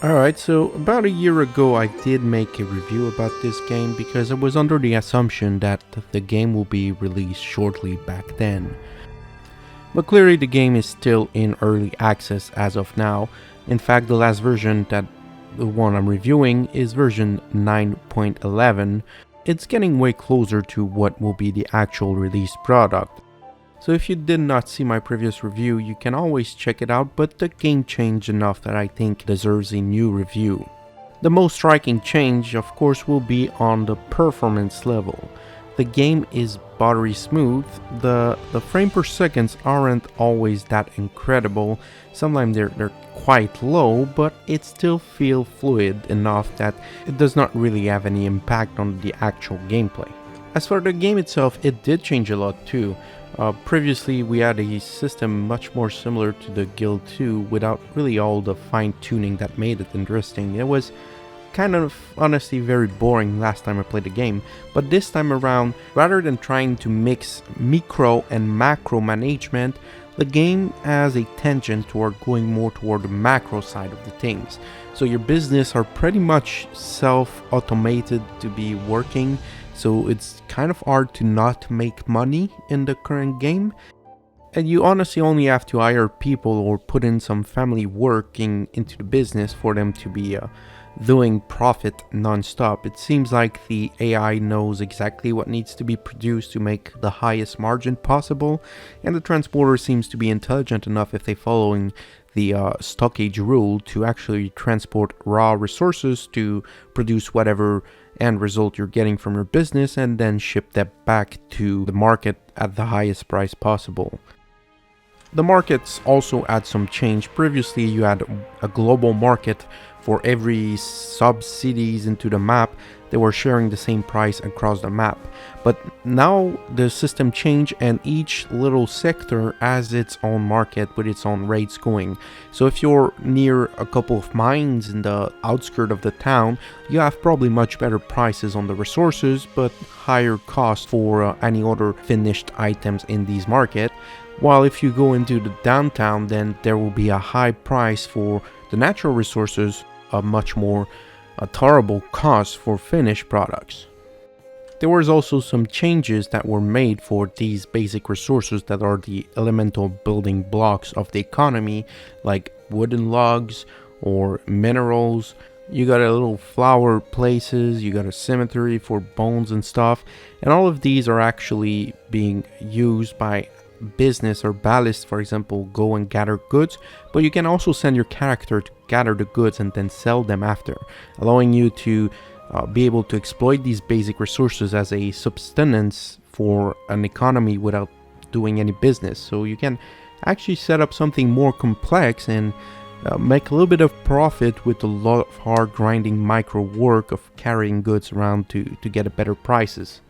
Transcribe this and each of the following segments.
Alright, so about a year ago I did make a review about this game because I was under the assumption that the game will be released shortly back then. But clearly the game is still in early access as of now. In fact, the last version, the one I'm reviewing, is version 9.11. It's getting way closer to what will be the actual released product. So if you did not see my previous review, you can always check it out, but the game changed enough that I think deserves a new review. The most striking change, of course, will be on the performance level. The game is buttery smooth, the frame per seconds aren't always that incredible, sometimes they're quite low, but it still feels fluid enough that it does not really have any impact on the actual gameplay. As for the game itself, it did change a lot too. Previously we had a system much more similar to the Guild 2 without really all the fine-tuning that made it interesting. It was kind of honestly very boring last time I played the game, but this time around, rather than trying to mix micro and macro management, the game has a tangent toward going more toward the macro side of the things. So your business are pretty much self-automated to be working, so it's kind of hard to not make money in the current game. And you honestly only have to hire people or put in some family working into the business for them to be doing profit non-stop. It seems like the AI knows exactly what needs to be produced to make the highest margin possible, and the transporter seems to be intelligent enough if they're following the stockage rule to actually transport raw resources to produce whatever end result you're getting from your business and then ship that back to the market at the highest price possible. The markets also had some change. Previously you had a global market for every sub-cities into the map. They were sharing the same price across the map. But now the system changed and each little sector has its own market with its own rates going. So if you're near a couple of mines in the outskirts of the town, you have probably much better prices on the resources but higher costs for any other finished items in these markets. While if you go into the downtown, then there will be a high price for the natural resources, a much more tolerable cost for finished products. There was also some changes that were made for these basic resources that are the elemental building blocks of the economy, like wooden logs or minerals. You got a little flower places, you got a cemetery for bones and stuff, and all of these are actually being used by business or ballast, for example, go and gather goods, but you can also send your character to gather the goods and then sell them after, allowing you to be able to exploit these basic resources as a subsistence for an economy without doing any business. So you can actually set up something more complex and make a little bit of profit with a lot of hard grinding micro work of carrying goods around to get a better prices.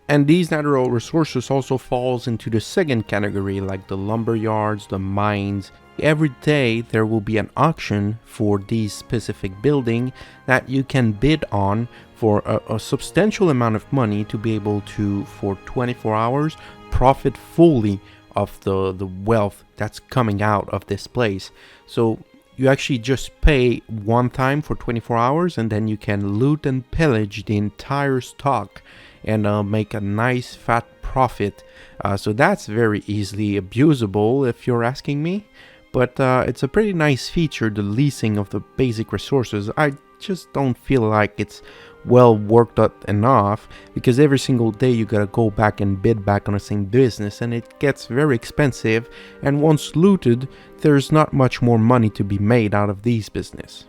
And these natural resources also falls into the second category, like the lumber yards, the mines. Every day there will be an auction for these specific building that you can bid on for a substantial amount of money to be able to, for 24 hours, profit fully of the wealth that's coming out of this place. So you actually just pay one time for 24 hours and then you can loot and pillage the entire stock and make a nice fat profit. So that's very easily abusable if you're asking me, but it's a pretty nice feature, the leasing of the basic resources. I just don't feel like it's well worked out enough, because every single day you gotta go back and bid back on the same business and it gets very expensive, and once looted there's not much more money to be made out of these business.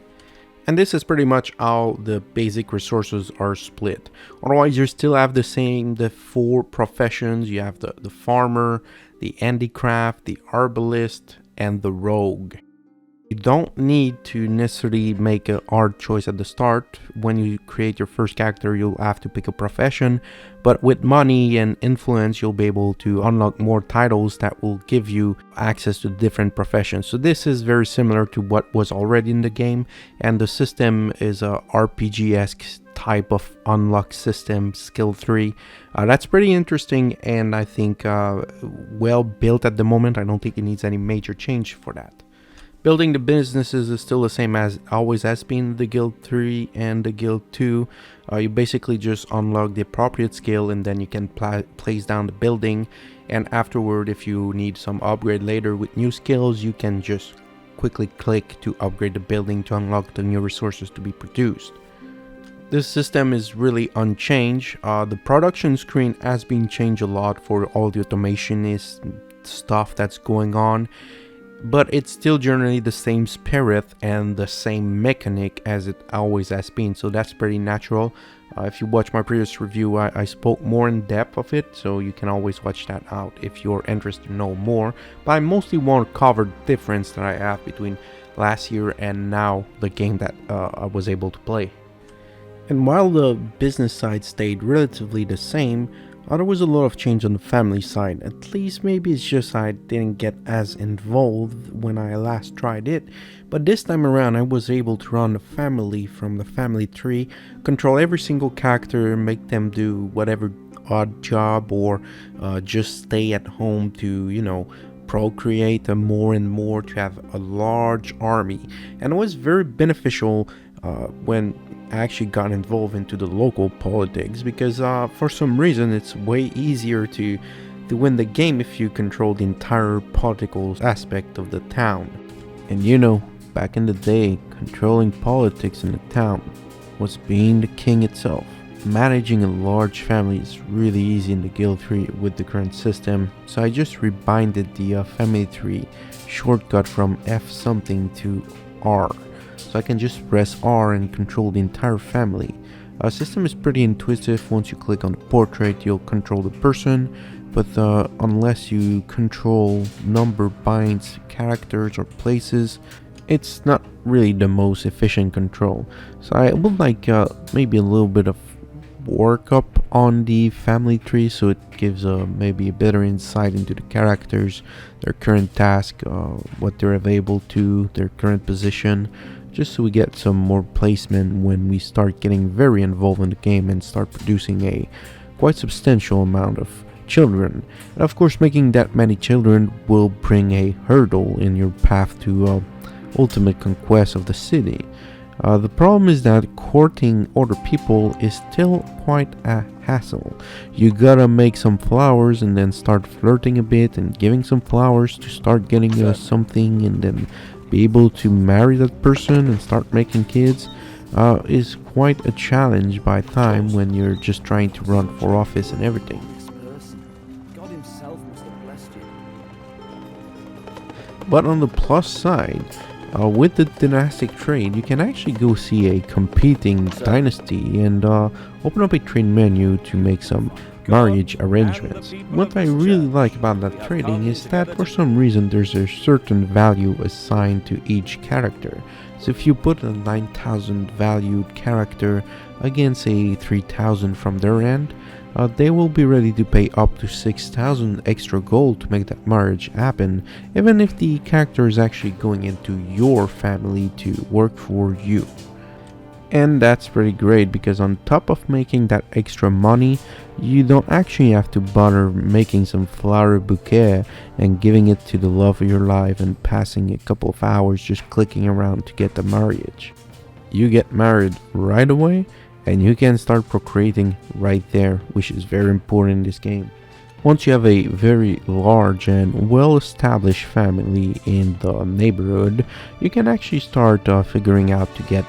And this is pretty much how the basic resources are split. Otherwise, you still have the four professions. You have the farmer, the handicraft, the herbalist, and the rogue. You don't need to necessarily make a hard choice at the start. When you create your first character, you'll have to pick a profession, but with money and influence, you'll be able to unlock more titles that will give you access to different professions. So this is very similar to what was already in the game, and the system is a RPG-esque type of unlock system, skill 3. That's pretty interesting, and I think well built at the moment. I don't think it needs any major change for that. Building the businesses is still the same as always has been the Guild 3 and the Guild 2. You basically just unlock the appropriate skill and then you can place down the building, and afterward if you need some upgrade later with new skills, you can just quickly click to upgrade the building to unlock the new resources to be produced. This system is really unchanged. The production screen has been changed a lot for all the automation stuff that's going on, but it's still generally the same spirit and the same mechanic as it always has been, so that's pretty natural. If you watch my previous review, I spoke more in depth of it, so you can always watch that out if you're interested to know more. But I mostly want to cover the difference that I have between last year and now the game that I was able to play. And while the business side stayed relatively the same, there was a lot of change on the family side. At least maybe it's just I didn't get as involved when I last tried it, but this time around I was able to run the family from the family tree, control every single character, make them do whatever odd job or just stay at home to, you know, procreate more and more, to have a large army. And it was very beneficial when I actually got involved into the local politics, because for some reason it's way easier to win the game if you control the entire political aspect of the town. And you know, back in the day, controlling politics in the town was being the king itself. Managing a large family is really easy in the Guild 3 with the current system, so I just rebinded the family tree shortcut from F something to R. So I can just press R and control the entire family. Our system is pretty intuitive. Once you click on the portrait, you'll control the person, but unless you control number binds, characters or places, it's not really the most efficient control. So I would like maybe a little bit of work up on the family tree, so it gives maybe a better insight into the characters, their current task, what they're available to, their current position, just so we get some more placement when we start getting very involved in the game and start producing a quite substantial amount of children. And of course, making that many children will bring a hurdle in your path to ultimate conquest of the city. The problem is that courting other people is still quite a hassle. You gotta make some flowers and then start flirting a bit and giving some flowers to start getting something, and then be able to marry that person and start making kids is quite a challenge by time when you're just trying to run for office and everything. But on the plus side, with the dynastic trade, you can actually go see a competing dynasty and open up a trade menu to make some marriage arrangements. What I really like about that trading is that for some reason there's a certain value assigned to each character. So if you put a 9,000 valued character against a 3,000 from their end, they will be ready to pay up to 6,000 extra gold to make that marriage happen, even if the character is actually going into your family to work for you. And that's pretty great, because on top of making that extra money, you don't actually have to bother making some flower bouquet and giving it to the love of your life and passing a couple of hours just clicking around to get the marriage. You get married right away and you can start procreating right there, which is very important in this game. Once you have a very large and well-established family in the neighborhood, you can actually start figuring out to get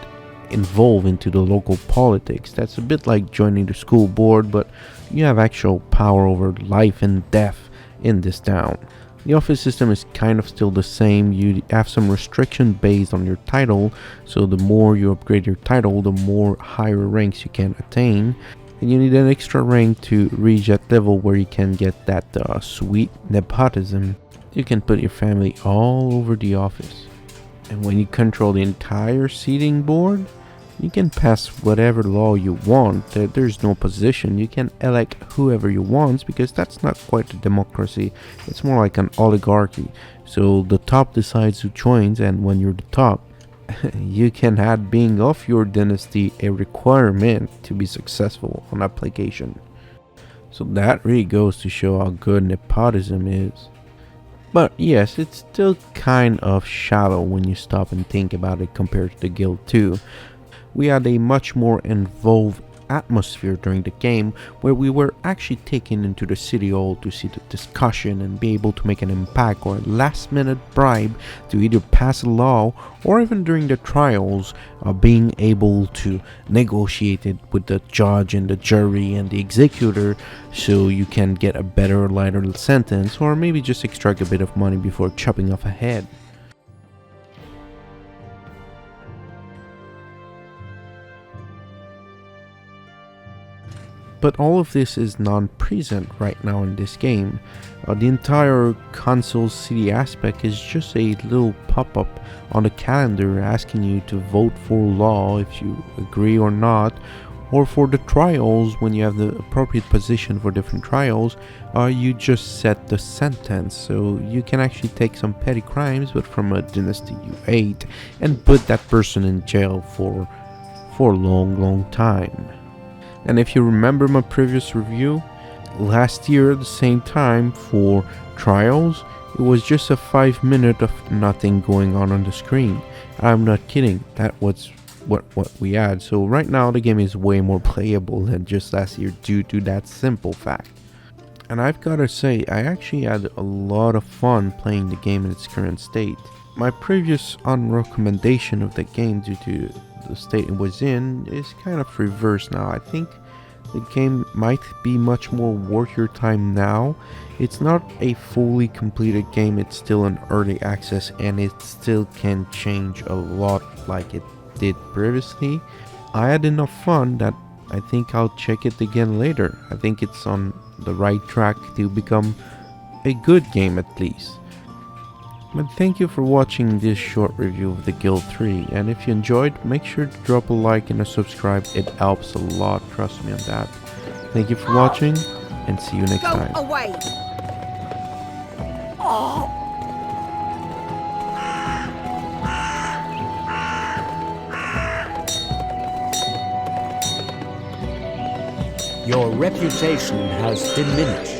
involved into the local politics. That's a bit like joining the school board, but you have actual power over life and death in this town. The office system is kind of still the same. You have some restriction based on your title, so the more you upgrade your title, the more higher ranks you can attain, and you need an extra rank to reach that level where you can get that sweet nepotism. You can put your family all over the office, and when you control the entire seating board, you can pass whatever law you want. There's no position. You can elect whoever you want, because that's not quite a democracy. It's more like an oligarchy. So the top decides who joins, and when you're the top, you can add being of your dynasty a requirement to be successful on application. So that really goes to show how good nepotism is. But yes, it's still kind of shallow when you stop and think about it compared to the Guild 2. We had a much more involved atmosphere during the game where we were actually taken into the city hall to see the discussion and be able to make an impact or a last minute bribe to either pass a law, or even during the trials being able to negotiate it with the judge and the jury and the executor so you can get a better, lighter sentence, or maybe just extract a bit of money before chopping off a head. But all of this is non-present right now in this game. The entire console city aspect is just a little pop-up on the calendar asking you to vote for law if you agree or not, or for the trials when you have the appropriate position for different trials, you just set the sentence. So you can actually take some petty crimes but from a dynasty you hate and put that person in jail for a long time. And if you remember my previous review, last year at the same time for trials, it was just a 5 minute of nothing going on the screen. I'm not kidding, that was what we had. So right now the game is way more playable than just last year due to that simple fact. And I've gotta say, I actually had a lot of fun playing the game in its current state. My previous unrecommendation of the game due to the state it was in is kind of reversed now. I think the game might be much more worth your time now. It's not a fully completed game, it's still an early access and it still can change a lot like it did previously. I had enough fun that I think I'll check it again later. I think it's on the right track to become a good game at least. But thank you for watching this short review of the Guild 3, and if you enjoyed, make sure to drop a like and a subscribe, it helps a lot, trust me on that. Thank you for watching, and see you next time. Go away! Oh. Your reputation has diminished.